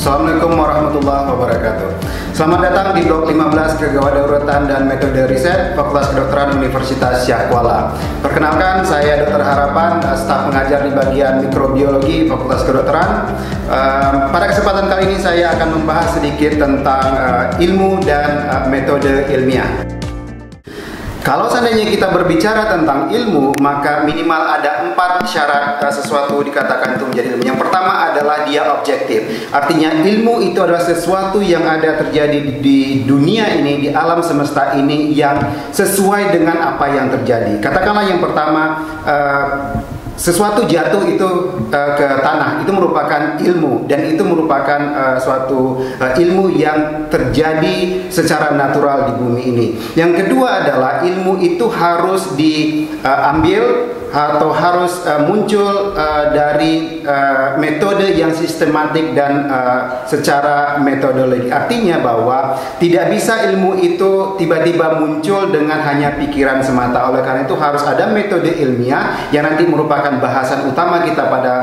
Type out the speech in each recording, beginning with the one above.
Assalamualaikum warahmatullahi wabarakatuh. Selamat datang di blok 15 Kegawadauratan dan Metode Riset Fakultas Kedokteran Universitas Syah Kuala. Perkenalkan, saya Dr. Harapan, staf pengajar di bagian mikrobiologi Fakultas Kedokteran. Pada kesempatan kali ini saya akan membahas sedikit tentang ilmu dan metode ilmiah. Kalau seandainya kita berbicara tentang ilmu, maka minimal ada 4 syarat sesuatu dikatakan itu menjadi ilmu. Yang pertama adalah dia objektif. Artinya ilmu itu adalah sesuatu yang ada terjadi di dunia ini, di alam semesta ini, yang sesuai dengan apa yang terjadi. Katakanlah yang pertama, sesuatu jatuh itu ke tanah, itu merupakan ilmu, dan itu merupakan suatu ilmu yang terjadi secara natural di bumi ini. Yang kedua adalah ilmu itu harus diambil atau harus muncul dari metode yang sistematik dan secara metodologi. Artinya bahwa tidak bisa ilmu itu tiba-tiba muncul dengan hanya pikiran semata. Oleh karena itu harus ada metode ilmiah yang nanti merupakan bahasan utama kita pada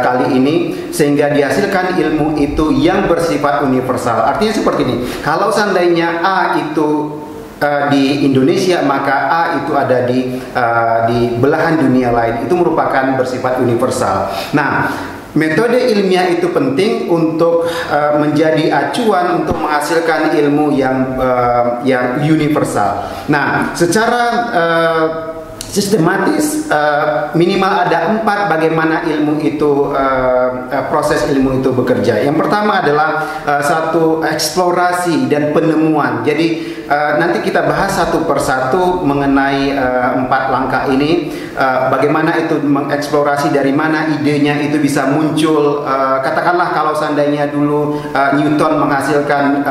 kali ini, sehingga dihasilkan ilmu itu yang bersifat universal. Artinya seperti ini, kalau seandainya A itu di Indonesia, maka A itu ada di belahan dunia lain. Itu merupakan bersifat universal. Nah, metode ilmiah itu penting untuk menjadi acuan untuk menghasilkan ilmu yang universal. Nah, secara sistematis minimal ada 4 bagaimana ilmu itu proses ilmu itu bekerja. Yang pertama adalah satu eksplorasi dan penemuan. Jadi nanti kita bahas satu persatu mengenai 4 langkah ini. Bagaimana itu mengeksplorasi, dari mana idenya itu bisa muncul. Katakanlah kalau seandainya dulu Newton menghasilkan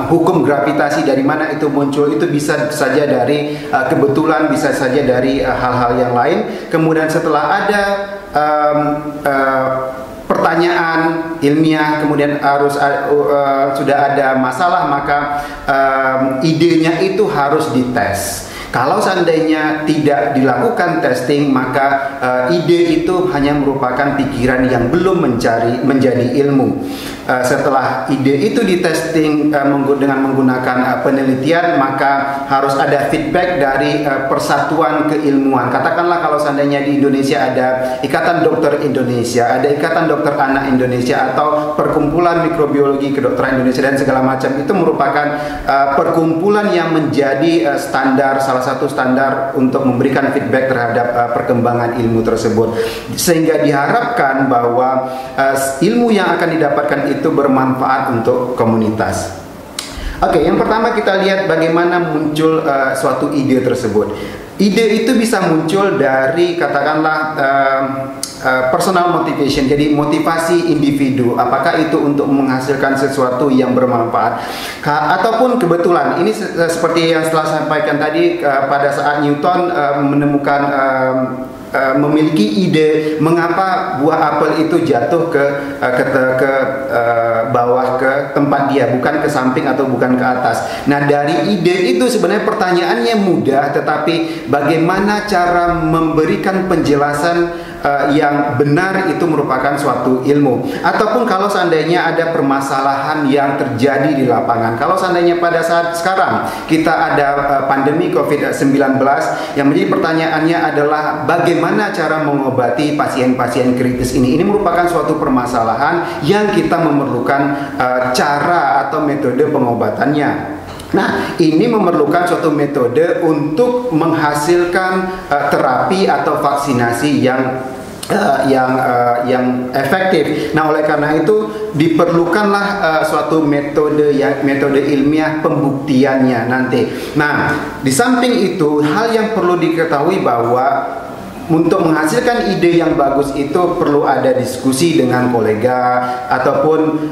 hukum gravitasi, dari mana itu muncul, itu bisa saja dari kebetulan, bisa saja dari hal-hal yang lain. Kemudian setelah ada pertanyaan ilmiah, kemudian harus sudah ada masalah, maka idenya itu harus dites. Kalau seandainya tidak dilakukan testing, maka ide itu hanya merupakan pikiran yang belum menjadi ilmu. Setelah ide itu ditesting dengan menggunakan penelitian, maka harus ada feedback dari persatuan keilmuan. Katakanlah kalau seandainya di Indonesia ada Ikatan Dokter Indonesia, ada Ikatan Dokter Anak Indonesia, atau Perkumpulan Mikrobiologi Kedokteran Indonesia dan segala macam, itu merupakan perkumpulan yang menjadi salah satu standar untuk memberikan feedback terhadap perkembangan ilmu tersebut, sehingga diharapkan bahwa ilmu yang akan didapatkan itu bermanfaat untuk komunitas. Oke, yang pertama kita lihat bagaimana muncul suatu ide tersebut. Ide itu bisa muncul dari katakanlah personal motivation, jadi motivasi individu. Apakah itu untuk menghasilkan sesuatu yang bermanfaat, ataupun kebetulan. Ini seperti yang setelah saya sampaikan tadi, pada saat Newton menemukan memiliki ide mengapa buah apel itu jatuh ke bawah, ke tempat dia, bukan ke samping atau bukan ke atas. Nah, dari ide itu sebenarnya pertanyaannya mudah, tetapi bagaimana cara memberikan penjelasan yang benar itu merupakan suatu ilmu. Ataupun kalau seandainya ada permasalahan yang terjadi di lapangan, kalau seandainya pada saat sekarang kita ada pandemi COVID-19, yang menjadi pertanyaannya adalah bagaimana cara mengobati pasien-pasien kritis ini. Ini merupakan suatu permasalahan yang kita memerlukan cara atau metode pengobatannya. Nah, ini memerlukan suatu metode untuk menghasilkan terapi atau vaksinasi yang efektif. Nah, oleh karena itu diperlukanlah suatu metode ilmiah pembuktiannya nanti. Nah, di samping itu, hal yang perlu diketahui bahwa untuk menghasilkan ide yang bagus itu perlu ada diskusi dengan kolega, ataupun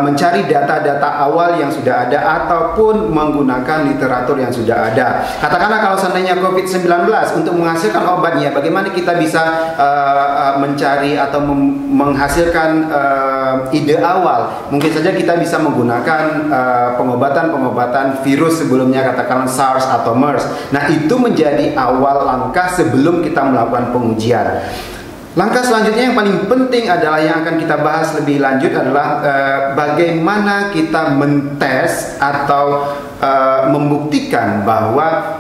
mencari data-data awal yang sudah ada, ataupun menggunakan literatur yang sudah ada. Katakanlah kalau seandainya COVID-19, untuk menghasilkan obatnya, bagaimana kita bisa mencari atau menghasilkan ide awal? Mungkin saja kita bisa menggunakan pengobatan virus sebelumnya, katakanlah SARS atau MERS. Nah, itu menjadi awal langkah sebelum kita melakukan pengujian. Langkah selanjutnya yang paling penting adalah yang akan kita bahas lebih lanjut adalah bagaimana kita mentes atau membuktikan bahwa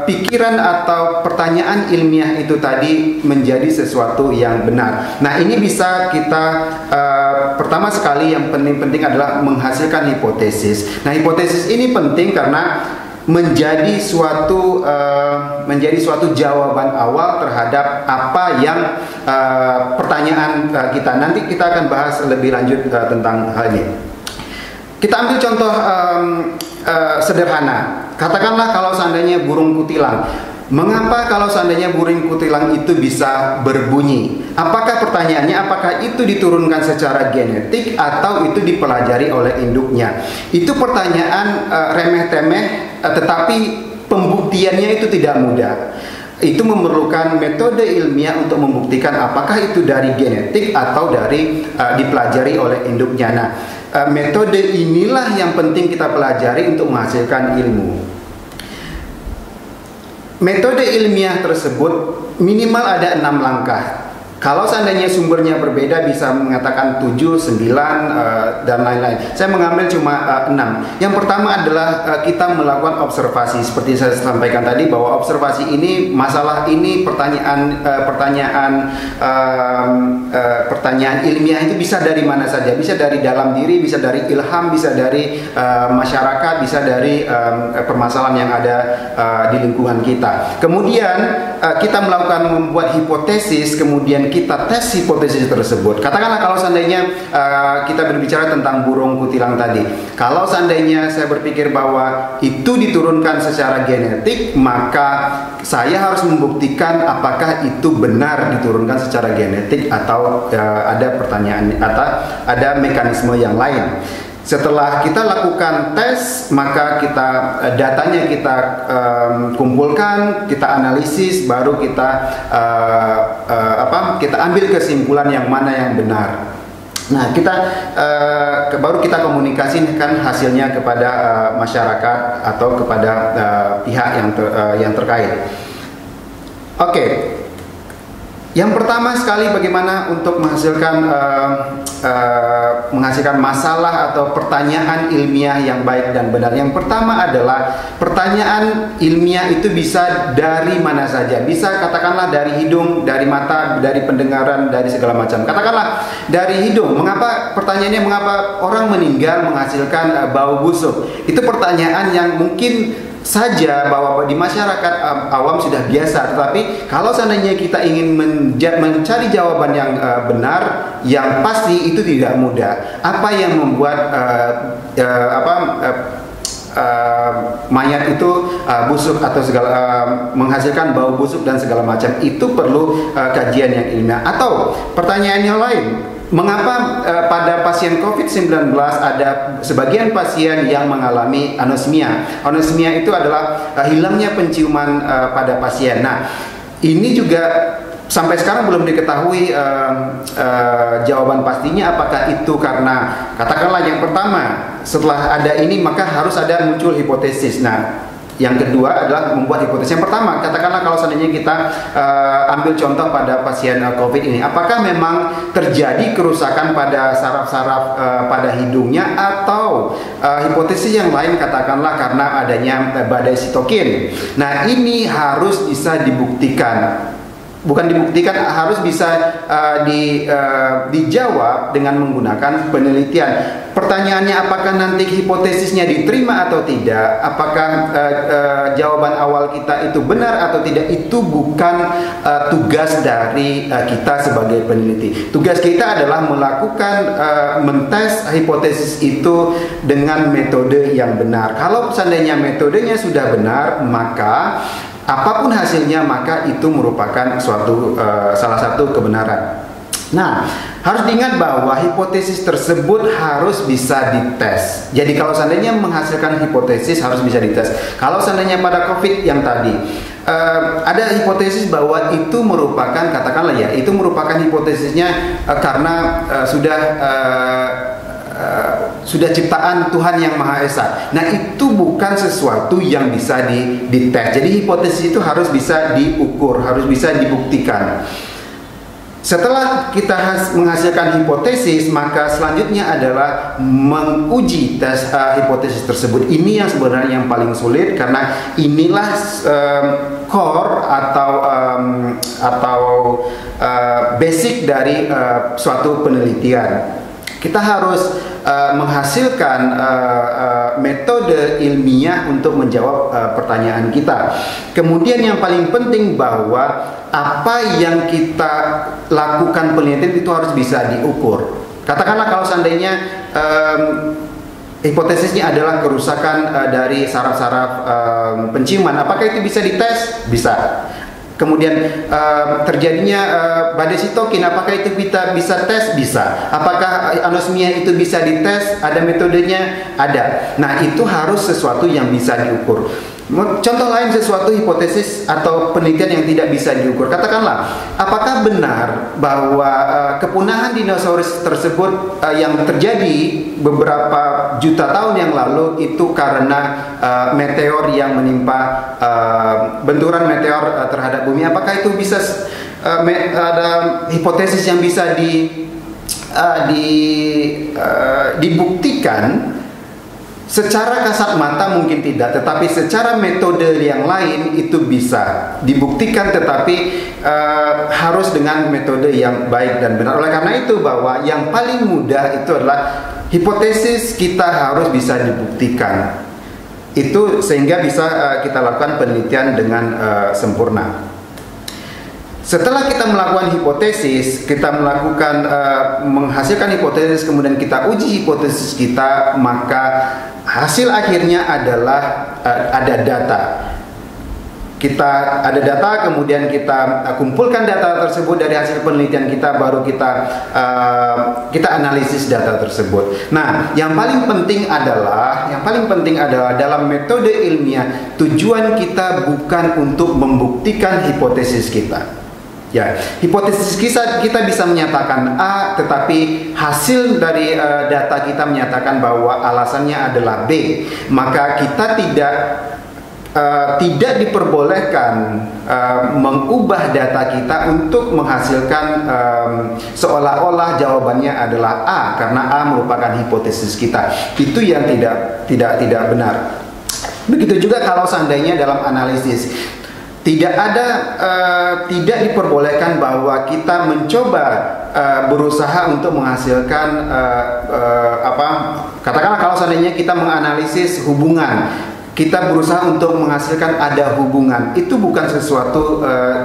pikiran atau pertanyaan ilmiah itu tadi menjadi sesuatu yang benar. Nah, ini bisa kita pertama sekali yang penting adalah menghasilkan hipotesis. Nah, hipotesis ini penting karena menjadi suatu jawaban awal terhadap apa yang pertanyaan kita. Nanti kita akan bahas lebih lanjut tentang hal ini. Kita ambil contoh sederhana. Katakanlah kalau seandainya burung kutilang. Mengapa kalau seandainya burung kutilang itu bisa berbunyi? Apakah pertanyaannya, apakah itu diturunkan secara genetik atau itu dipelajari oleh induknya? Itu pertanyaan remeh-temeh, tetapi pembuktiannya itu tidak mudah. Itu memerlukan metode ilmiah untuk membuktikan apakah itu dari genetik atau dari dipelajari oleh induknya. Nah, metode inilah yang penting kita pelajari untuk menghasilkan ilmu. Metode ilmiah tersebut minimal ada 6 langkah. Kalau seandainya sumbernya berbeda bisa mengatakan 7, 9, dan lain-lain. Saya mengambil cuma 6. Yang pertama adalah kita melakukan observasi. Seperti saya sampaikan tadi bahwa observasi ini, masalah ini, pertanyaan ilmiah itu bisa dari mana saja. Bisa dari dalam diri, bisa dari ilham, bisa dari masyarakat, bisa dari permasalahan yang ada di lingkungan kita. Kemudian kita membuat hipotesis, kemudian kita tes hipotesis tersebut. Katakanlah kalau seandainya kita berbicara tentang burung kutilang tadi. Kalau seandainya saya berpikir bahwa itu diturunkan secara genetik, maka saya harus membuktikan apakah itu benar diturunkan secara genetik atau ada pertanyaan atau ada mekanisme yang lain. Setelah kita lakukan tes, maka datanya kita kumpulkan, kita analisis, baru kita ambil kesimpulan yang mana yang benar. Nah, baru kita komunikasikan hasilnya kepada masyarakat atau kepada pihak yang terkait. Oke. Yang pertama sekali bagaimana untuk menghasilkan masalah atau pertanyaan ilmiah yang baik dan benar. Yang pertama adalah pertanyaan ilmiah itu bisa dari mana saja. Bisa katakanlah dari hidung, dari mata, dari pendengaran, dari segala macam. Katakanlah dari hidung. Pertanyaannya mengapa orang meninggal menghasilkan bau busuk? Itu pertanyaan yang mungkin saja bahwa di masyarakat awam sudah biasa, tetapi kalau seandainya kita ingin mencari jawaban yang benar, yang pasti itu tidak mudah. Apa yang membuat mayat itu busuk atau menghasilkan bau busuk dan segala macam, itu perlu kajian yang ilmiah. Atau pertanyaan yang lain, mengapa pada pasien COVID-19 ada sebagian pasien yang mengalami anosmia? Anosmia itu adalah hilangnya penciuman pada pasien. Nah, ini juga sampai sekarang belum diketahui jawaban pastinya apakah itu karena, katakanlah yang pertama, setelah ada ini maka harus ada muncul hipotesis. Nah, yang kedua adalah membuat hipotesis. Yang pertama, katakanlah kalau seandainya kita ambil contoh pada pasien COVID ini, apakah memang terjadi kerusakan pada saraf-saraf pada hidungnya, atau hipotesis yang lain katakanlah karena adanya badai sitokin. Nah, ini harus bisa dibuktikan. Bukan dibuktikan, harus bisa dijawab dengan menggunakan penelitian. Pertanyaannya apakah nanti hipotesisnya diterima atau tidak, apakah jawaban awal kita itu benar atau tidak, itu bukan tugas dari kita sebagai peneliti. Tugas kita adalah melakukan mentes hipotesis itu dengan metode yang benar. Kalau seandainya metodenya sudah benar, maka apapun hasilnya maka itu merupakan salah satu kebenaran. Nah, harus diingat bahwa hipotesis tersebut harus bisa dites. Jadi kalau seandainya menghasilkan hipotesis harus bisa dites. Kalau seandainya pada COVID yang tadi ada hipotesis bahwa itu merupakan, katakanlah ya, itu merupakan hipotesisnya karena sudah ciptaan Tuhan yang Maha Esa. Nah, itu bukan sesuatu yang bisa dites. Jadi hipotesis itu harus bisa diukur, harus bisa dibuktikan. Setelah kita menghasilkan hipotesis, maka selanjutnya adalah menguji tes hipotesis tersebut. Ini yang sebenarnya yang paling sulit, karena inilah core atau basic dari suatu penelitian. Kita harus menghasilkan metode ilmiah untuk menjawab pertanyaan kita. Kemudian yang paling penting bahwa apa yang kita lakukan penelitian itu harus bisa diukur. Katakanlah kalau seandainya hipotesisnya adalah kerusakan dari saraf-saraf penciuman, apakah itu bisa dites? Bisa. Kemudian terjadinya badai sitokin, apakah itu kita bisa tes? Bisa. Apakah anosmia itu bisa dites? Ada metodenya? Ada. Nah, itu harus sesuatu yang bisa diukur. Contoh lain, sesuatu hipotesis atau penelitian yang tidak bisa diukur. Katakanlah, apakah benar bahwa kepunahan dinosaurus tersebut yang terjadi beberapa juta tahun yang lalu itu karena meteor yang menimpa, benturan meteor terhadap bumi? Apakah itu bisa ada hipotesis yang bisa dibuktikan? Secara kasat mata mungkin tidak, tetapi secara metode yang lain itu bisa dibuktikan, tetapi harus dengan metode yang baik dan benar. Oleh karena itu, bahwa yang paling mudah itu adalah hipotesis kita harus bisa dibuktikan. Itu sehingga bisa kita lakukan penelitian dengan sempurna. Setelah kita melakukan hipotesis, kita menghasilkan hipotesis, kemudian kita uji hipotesis kita, maka hasil akhirnya adalah ada data. Kita ada data, kemudian kita kumpulkan data tersebut dari hasil penelitian kita, baru kita analisis data tersebut. Nah, yang paling penting adalah dalam metode ilmiah, tujuan kita bukan untuk membuktikan hipotesis kita. Ya, hipotesis kita bisa menyatakan A, tetapi hasil dari data kita menyatakan bahwa alasannya adalah B. Maka kita tidak diperbolehkan mengubah data kita untuk menghasilkan seolah-olah jawabannya adalah A, karena A merupakan hipotesis kita. Itu yang tidak benar. Begitu juga kalau seandainya dalam analisis tidak diperbolehkan bahwa kita mencoba berusaha untuk menghasilkan katakanlah kalau seandainya kita menganalisis hubungan, kita berusaha untuk menghasilkan ada hubungan. Itu bukan sesuatu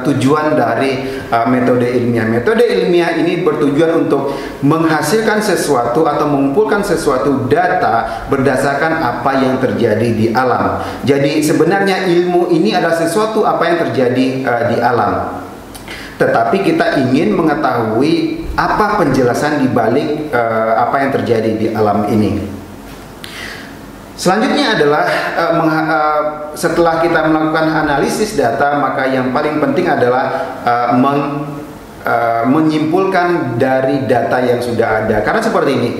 tujuan dari metode ilmiah. Metode ilmiah ini bertujuan untuk menghasilkan sesuatu atau mengumpulkan sesuatu data berdasarkan apa yang terjadi di alam. Jadi sebenarnya ilmu ini adalah sesuatu apa yang terjadi di alam. Tetapi kita ingin mengetahui apa penjelasan di balik apa yang terjadi di alam ini. Selanjutnya adalah setelah kita melakukan analisis data, maka yang paling penting adalah menyimpulkan dari data yang sudah ada. Karena seperti ini,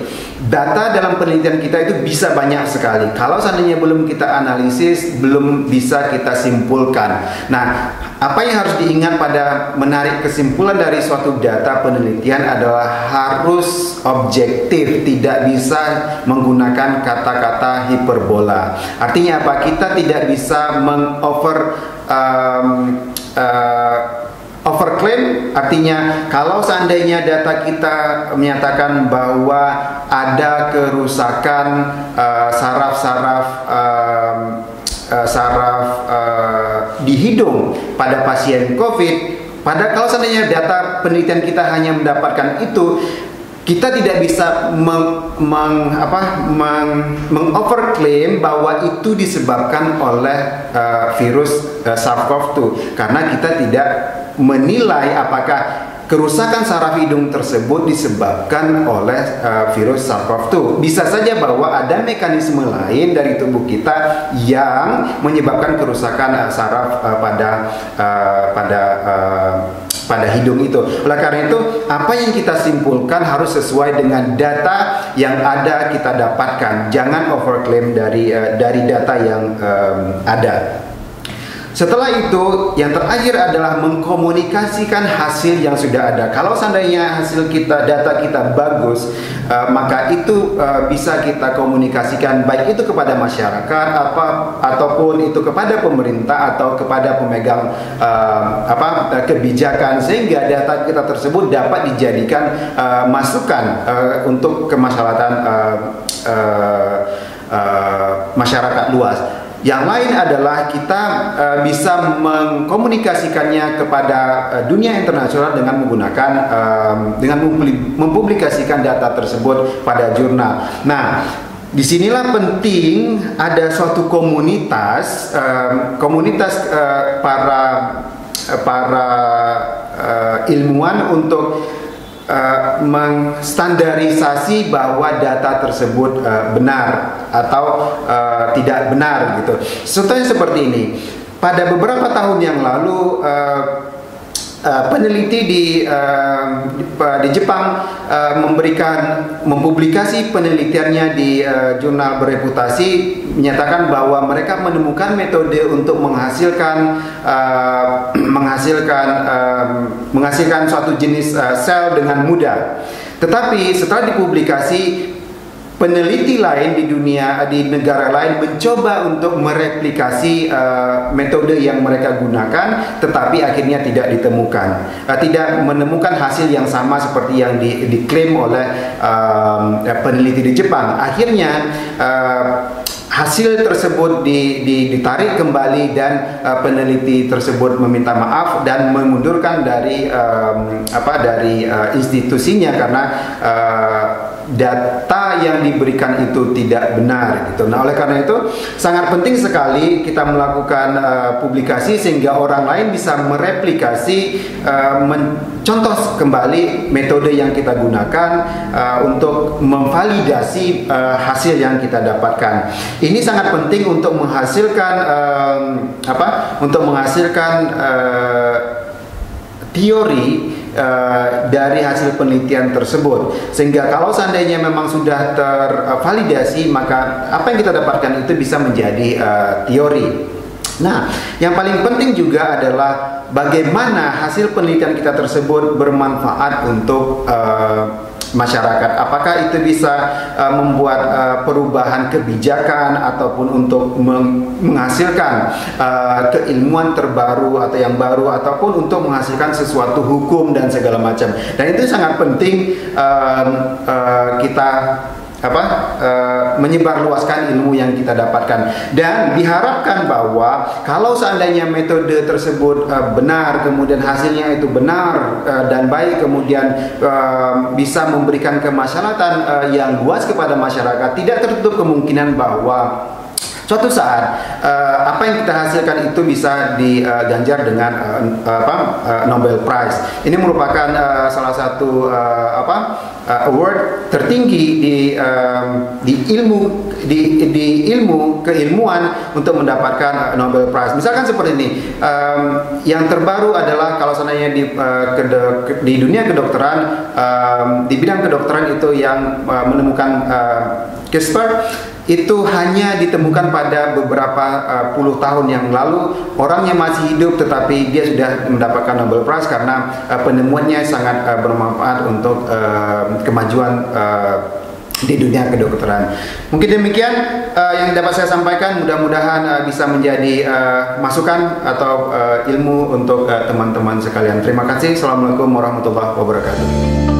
data dalam penelitian kita itu bisa banyak sekali. Kalau seandainya belum kita analisis, belum bisa kita simpulkan. Nah, apa yang harus diingat pada menarik kesimpulan dari suatu data penelitian adalah harus objektif, tidak bisa menggunakan kata-kata hiperbola. Artinya apa? Kita tidak bisa overclaim, artinya kalau seandainya data kita menyatakan bahwa ada kerusakan saraf di hidung pada pasien COVID, kalau seandainya data penelitian kita hanya mendapatkan itu, kita tidak bisa mengoverclaim bahwa itu disebabkan oleh virus SARS-CoV-2, karena kita tidak menilai apakah kerusakan saraf hidung tersebut disebabkan oleh virus SARS-CoV-2. Bisa saja bahwa ada mekanisme lain dari tubuh kita yang menyebabkan kerusakan saraf pada hidung itu. Oleh karena itu, apa yang kita simpulkan harus sesuai dengan data yang ada kita dapatkan. Jangan overclaim dari data yang ada. setelah itu yang terakhir adalah mengkomunikasikan hasil yang sudah ada. Kalau seandainya hasil kita, data kita bagus, maka itu bisa kita komunikasikan, baik itu kepada masyarakat ataupun itu kepada pemerintah atau kepada pemegang kebijakan, sehingga data kita tersebut dapat dijadikan masukan untuk kemaslahatan masyarakat luas. Yang lain adalah kita bisa mengkomunikasikannya kepada dunia internasional dengan menggunakan mempublikasikan data tersebut pada jurnal. Nah, disinilah penting ada suatu komunitas para ilmuwan untuk mengstandarisasi bahwa data tersebut benar atau tidak benar gitu. Contohnya seperti ini. Pada beberapa tahun yang lalu peneliti di Jepang mempublikasi penelitiannya di jurnal bereputasi, menyatakan bahwa mereka menemukan metode untuk menghasilkan suatu jenis sel dengan mudah. Tetapi setelah dipublikasi, peneliti lain di negara lain mencoba untuk mereplikasi metode yang mereka gunakan, tetapi akhirnya tidak menemukan hasil yang sama seperti yang diklaim oleh peneliti di Jepang. Akhirnya hasil tersebut ditarik kembali dan peneliti tersebut meminta maaf dan mengundurkan dari institusinya karena data yang diberikan itu tidak benar gitu. Nah, oleh karena itu sangat penting sekali kita melakukan publikasi sehingga orang lain bisa mereplikasi, mencontoh kembali metode yang kita gunakan untuk memvalidasi hasil yang kita dapatkan. Ini sangat penting untuk menghasilkan teori dari hasil penelitian tersebut, sehingga kalau seandainya memang sudah tervalidasi, maka apa yang kita dapatkan itu bisa menjadi teori. Nah, yang paling penting juga adalah bagaimana hasil penelitian kita tersebut bermanfaat untuk masyarakat. Apakah itu bisa membuat perubahan kebijakan ataupun untuk menghasilkan keilmuan terbaru atau yang baru, ataupun untuk menghasilkan sesuatu hukum dan segala macam. Dan itu sangat penting kita menyebarluaskan ilmu yang kita dapatkan, dan diharapkan bahwa kalau seandainya metode tersebut benar, kemudian hasilnya itu benar dan baik, kemudian bisa memberikan kemaslahatan yang luas kepada masyarakat, tidak tertutup kemungkinan bahwa suatu saat apa yang kita hasilkan itu bisa diganjar dengan Nobel Prize. Ini merupakan salah satu award tertinggi di ilmu keilmuan untuk mendapatkan Nobel Prize. Misalkan seperti ini, yang terbaru adalah kalau seandainya di dunia kedokteran, di bidang kedokteran itu yang menemukan CRISPR itu hanya ditemukan pada beberapa puluh tahun yang lalu. Orangnya masih hidup tetapi dia sudah mendapatkan Nobel Prize karena penemuannya sangat bermanfaat untuk kemajuan di dunia kedokteran. Mungkin demikian yang dapat saya sampaikan, mudah-mudahan bisa menjadi masukan atau ilmu untuk teman-teman sekalian. Terima kasih. Assalamualaikum warahmatullahi wabarakatuh.